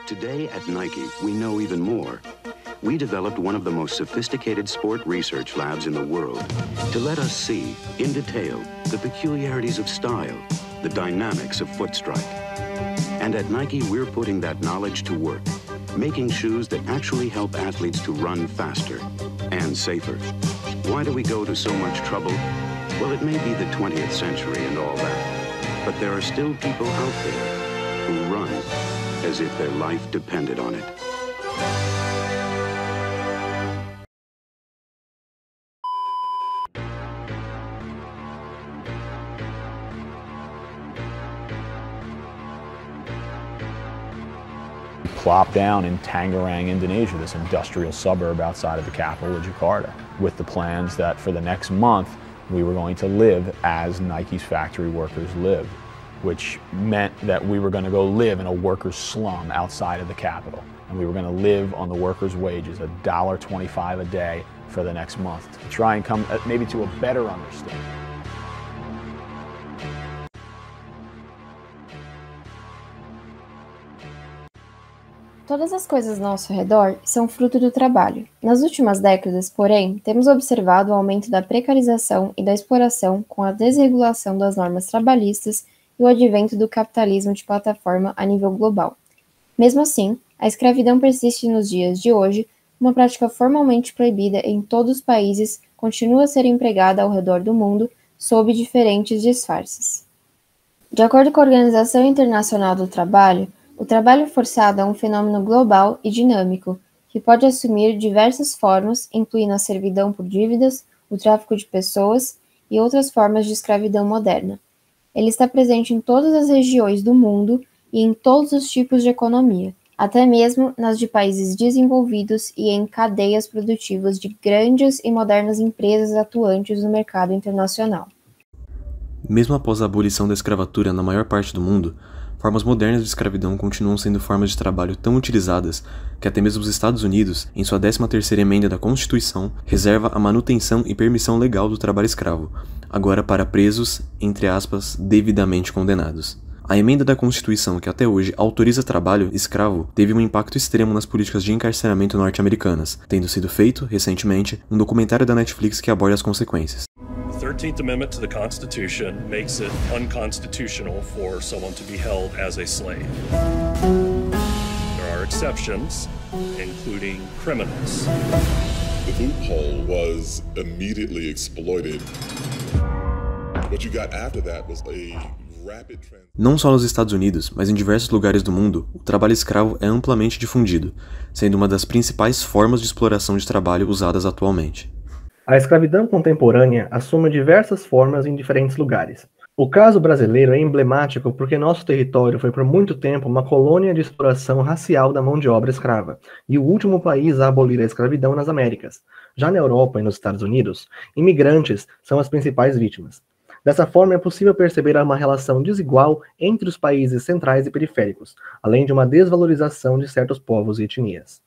Today at Nike, we know even more. We developed one of the most sophisticated sport research labs in the world to let us see, in detail, the peculiarities of style, the dynamics of foot strike. And at Nike, we're putting that knowledge to work, making shoes that actually help athletes to run faster and safer. Why do we go to so much trouble? Well, it may be the 20th century and all that, but there are still people out there who run as if their life depended on it. Plopped down in Tangerang, Indonesia, this industrial suburb outside of the capital of Jakarta, with the plans that for the next month we were going to live as Nike's factory workers lived, which meant that we were going to go live in a workers' slum outside of the capital, and we were going to live on the workers' wages, $1.25 a day for the next month, to try and come maybe to a better understanding. Todas as coisas ao nosso redor são fruto do trabalho. Nas últimas décadas, porém, temos observado o aumento da precarização e da exploração com a desregulação das normas trabalhistas e o advento do capitalismo de plataforma a nível global. Mesmo assim, a escravidão persiste nos dias de hoje, uma prática formalmente proibida em todos os países continua a ser empregada ao redor do mundo sob diferentes disfarces. De acordo com a Organização Internacional do Trabalho, o trabalho forçado é um fenômeno global e dinâmico, que pode assumir diversas formas, incluindo a servidão por dívidas, o tráfico de pessoas e outras formas de escravidão moderna. Ele está presente em todas as regiões do mundo e em todos os tipos de economia, até mesmo nas de países desenvolvidos e em cadeias produtivas de grandes e modernas empresas atuantes no mercado internacional. Mesmo após a abolição da escravatura na maior parte do mundo, formas modernas de escravidão continuam sendo formas de trabalho tão utilizadas que até mesmo os Estados Unidos, em sua 13ª emenda da Constituição, reserva a manutenção e permissão legal do trabalho escravo, agora para presos, entre aspas, devidamente condenados. A emenda da Constituição que até hoje autoriza trabalho escravo teve um impacto extremo nas políticas de encarceramento norte-americanas, tendo sido feito, recentemente, um documentário da Netflix que aborda as consequências. The 13th Amendment to the Constitution makes it unconstitutional for someone to be held as a slave. There are exceptions, including criminals. The loophole was immediately exploited. What you got after that was a rapid transition. Não só nos Estados Unidos, mas em diversos lugares do mundo, o trabalho escravo é amplamente difundido, sendo uma das principais formas de exploração de trabalho usadas atualmente. A escravidão contemporânea assume diversas formas em diferentes lugares. O caso brasileiro é emblemático porque nosso território foi por muito tempo uma colônia de exploração racial da mão de obra escrava, e o último país a abolir a escravidão nas Américas. Já na Europa e nos Estados Unidos, imigrantes são as principais vítimas. Dessa forma, é possível perceber uma relação desigual entre os países centrais e periféricos, além de uma desvalorização de certos povos e etnias.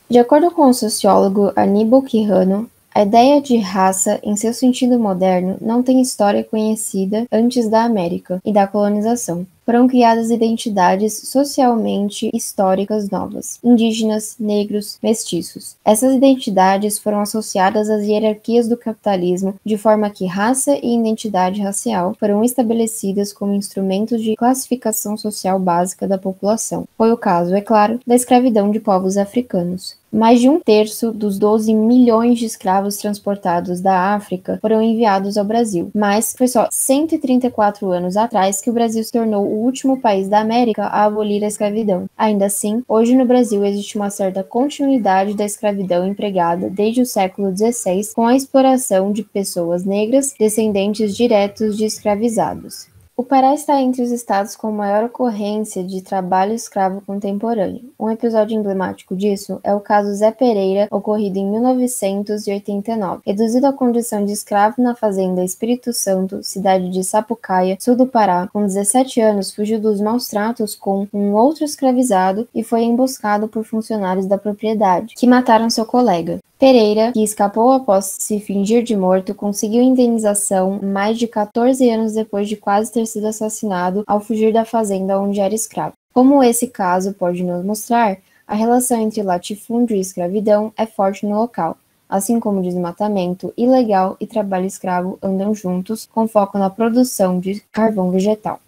De acordo com o sociólogo Aníbal Quijano, a ideia de raça, em seu sentido moderno, não tem história conhecida antes da América e da colonização. Foram criadas identidades socialmente históricas novas, indígenas, negros, mestiços. Essas identidades foram associadas às hierarquias do capitalismo, de forma que raça e identidade racial foram estabelecidas como instrumentos de classificação social básica da população. Foi o caso, é claro, da escravidão de povos africanos. Mais de 1/3 dos 12 milhões de escravos transportados da África foram enviados ao Brasil, mas foi só 134 anos atrás que o Brasil se tornou o último país da América a abolir a escravidão. Ainda assim, hoje no Brasil existe uma certa continuidade da escravidão empregada desde o século XVI, com a exploração de pessoas negras, descendentes diretos de escravizados. O Pará está entre os estados com maior ocorrência de trabalho escravo contemporâneo. Um episódio emblemático disso é o caso Zé Pereira, ocorrido em 1989. Reduzido à condição de escravo na fazenda Espírito Santo, cidade de Sapucaia, sul do Pará, com 17 anos fugiu dos maus tratos com um outro escravizado e foi emboscado por funcionários da propriedade, que mataram seu colega. Pereira, que escapou após se fingir de morto, conseguiu indenização mais de 14 anos depois de quase ter sido assassinado ao fugir da fazenda onde era escravo. Como esse caso pode nos mostrar, a relação entre latifúndio e escravidão é forte no local, assim como desmatamento ilegal e trabalho escravo andam juntos, com foco na produção de carvão vegetal.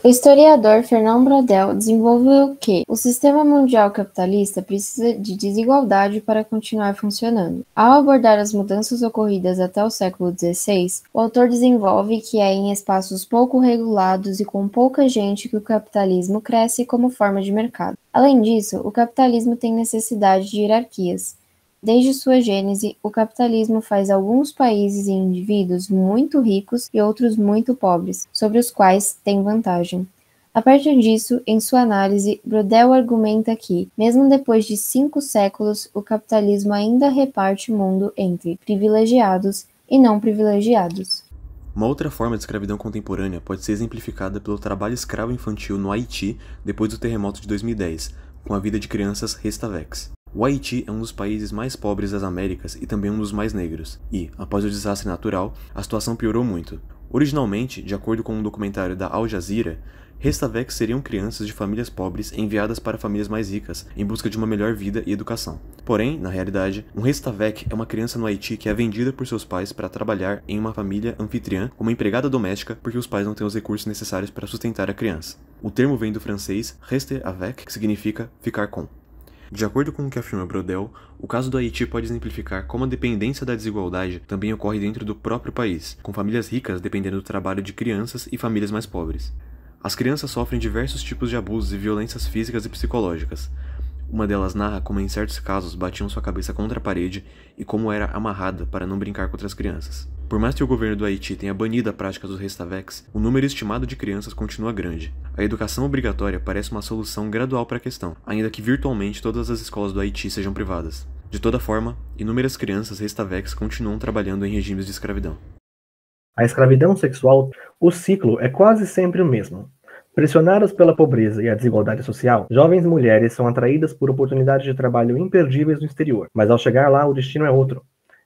O historiador Fernand Braudel desenvolveu que o sistema mundial capitalista precisa de desigualdade para continuar funcionando. Ao abordar as mudanças ocorridas até o século XVI, o autor desenvolve que é em espaços pouco regulados e com pouca gente que o capitalismo cresce como forma de mercado. Além disso, o capitalismo tem necessidade de hierarquias. Desde sua gênese, o capitalismo faz alguns países e indivíduos muito ricos e outros muito pobres, sobre os quais tem vantagem. A partir disso, em sua análise, Braudel argumenta que, mesmo depois de 5 séculos, o capitalismo ainda reparte o mundo entre privilegiados e não privilegiados. Uma outra forma de escravidão contemporânea pode ser exemplificada pelo trabalho escravo infantil no Haiti depois do terremoto de 2010, com a vida de crianças Restaveks. O Haiti é um dos países mais pobres das Américas e também um dos mais negros, e, após o desastre natural, a situação piorou muito. Originalmente, de acordo com um documentário da Al Jazeera, Restaveks seriam crianças de famílias pobres enviadas para famílias mais ricas, em busca de uma melhor vida e educação. Porém, na realidade, um Restavek é uma criança no Haiti que é vendida por seus pais para trabalhar em uma família anfitriã como empregada doméstica porque os pais não têm os recursos necessários para sustentar a criança. O termo vem do francês rester avec, que significa ficar com. De acordo com o que afirma Braudel, o caso do Haiti pode exemplificar como a dependência da desigualdade também ocorre dentro do próprio país, com famílias ricas dependendo do trabalho de crianças e famílias mais pobres. As crianças sofrem diversos tipos de abusos e violências físicas e psicológicas. Uma delas narra como em certos casos batiam sua cabeça contra a parede e como era amarrada para não brincar com outras crianças. Por mais que o governo do Haiti tenha banido a prática dos Restaveks, o número estimado de crianças continua grande. A educação obrigatória parece uma solução gradual para a questão, ainda que virtualmente todas as escolas do Haiti sejam privadas. De toda forma, inúmeras crianças Restaveks continuam trabalhando em regimes de escravidão. A escravidão sexual, o ciclo é quase sempre o mesmo. Pressionadas pela pobreza e a desigualdade social, jovens mulheres são atraídas por oportunidades de trabalho imperdíveis no exterior, mas ao chegar lá o destino é outro.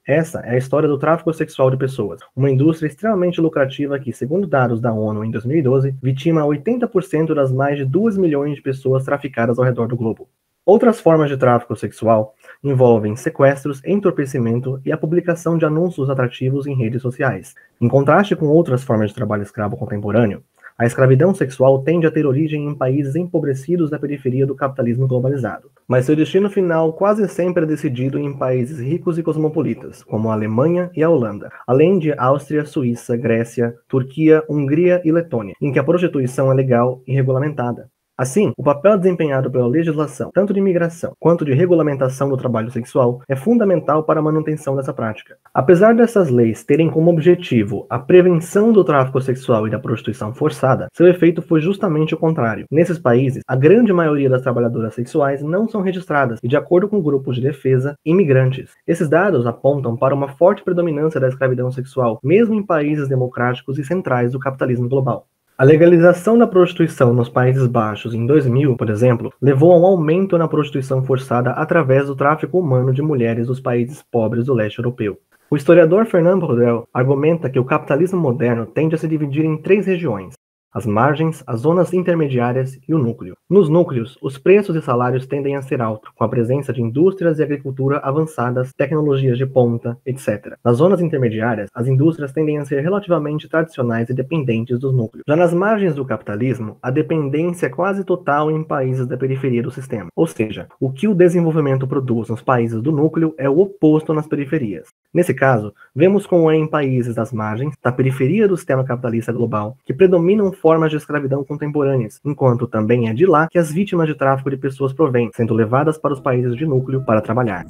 Essa é a história do tráfico sexual de pessoas, uma indústria extremamente lucrativa que, segundo dados da ONU em 2012, vitima 80% das mais de 2 milhões de pessoas traficadas ao redor do globo. Outras formas de tráfico sexual envolvem sequestros, entorpecimento e a publicação de anúncios atrativos em redes sociais. Em contraste com outras formas de trabalho escravo contemporâneo, a escravidão sexual tende a ter origem em países empobrecidos da periferia do capitalismo globalizado, mas seu destino final quase sempre é decidido em países ricos e cosmopolitas, como a Alemanha e a Holanda, além de Áustria, Suíça, Grécia, Turquia, Hungria e Letônia, em que a prostituição é legal e regulamentada. Assim, o papel desempenhado pela legislação, tanto de imigração quanto de regulamentação do trabalho sexual, é fundamental para a manutenção dessa prática. Apesar dessas leis terem como objetivo a prevenção do tráfico sexual e da prostituição forçada, seu efeito foi justamente o contrário. Nesses países, a grande maioria das trabalhadoras sexuais não são registradas e, de acordo com grupos de defesa, imigrantes. Esses dados apontam para uma forte predominância da escravidão sexual, mesmo em países democráticos e centrais do capitalismo global. A legalização da prostituição nos Países Baixos em 2000, por exemplo, levou a um aumento na prostituição forçada através do tráfico humano de mulheres dos países pobres do leste europeu. O historiador Fernand Braudel argumenta que o capitalismo moderno tende a se dividir em 3 regiões: as margens, as zonas intermediárias e o núcleo. Nos núcleos, os preços e salários tendem a ser altos, com a presença de indústrias e agricultura avançadas, tecnologias de ponta, etc. Nas zonas intermediárias, as indústrias tendem a ser relativamente tradicionais e dependentes dos núcleos. Já nas margens do capitalismo, a dependência é quase total em países da periferia do sistema. Ou seja, o que o desenvolvimento produz nos países do núcleo é o oposto nas periferias. Nesse caso, vemos como é em países das margens, da periferia do sistema capitalista global, que predominam formas de escravidão contemporâneas, enquanto também é de lá que as vítimas de tráfico de pessoas provêm, sendo levadas para os países de núcleo para trabalhar.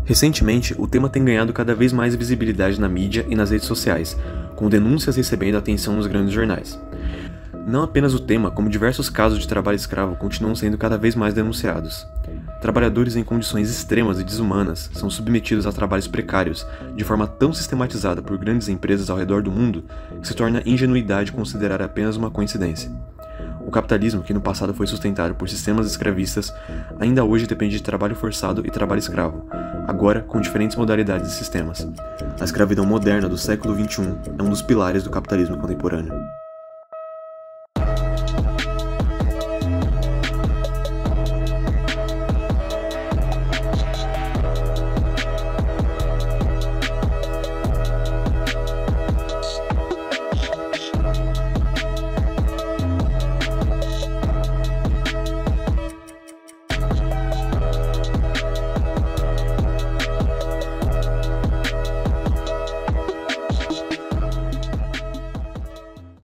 Recentemente, o tema tem ganhado cada vez mais visibilidade na mídia e nas redes sociais, com denúncias recebendo atenção nos grandes jornais. Não apenas o tema, como diversos casos de trabalho escravo continuam sendo cada vez mais denunciados. Trabalhadores em condições extremas e desumanas são submetidos a trabalhos precários de forma tão sistematizada por grandes empresas ao redor do mundo que se torna ingenuidade considerar apenas uma coincidência. O capitalismo, que no passado foi sustentado por sistemas escravistas, ainda hoje depende de trabalho forçado e trabalho escravo, agora com diferentes modalidades e sistemas. A escravidão moderna do século XXI é um dos pilares do capitalismo contemporâneo.